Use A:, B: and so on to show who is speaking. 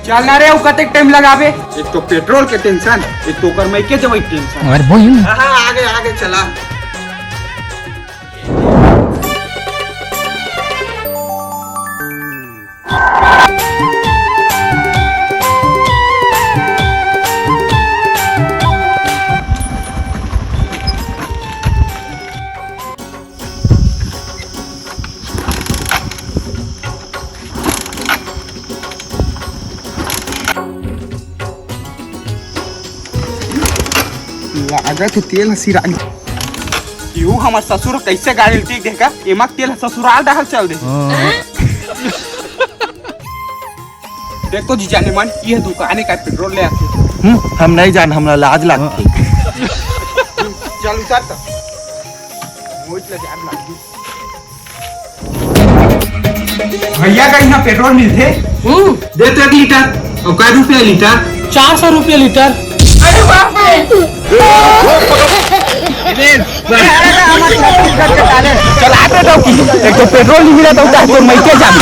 A: चल ना रे कतेक टाइम लगाबे। एक तो पेट्रोल के टेंशन, एक तो ओकर मैके जब टेंशन।
B: अरे बोल
A: हां आगे आगे चला। लागत तेल सिरा यू हमार ससुर कैसे गाड़ी ठीक देखा एमा तेल ससुराल डाल चल दे। देखो जी जाने मन ये दुकान का पेट्रोल ले आते।
B: हम नहीं जान, हमरा लाज लगती।
A: चल उतार तो मोच लगे आग लगी। भैया का यहाँ पेट्रोल मिलते दे तो 1 लीटर और क्या रुपया लीटर?
B: 400 रुपये लीटर।
A: अरे बाप रे चल आते तो एक तो पेट्रोल नहीं मिला तो मैं क्या जान।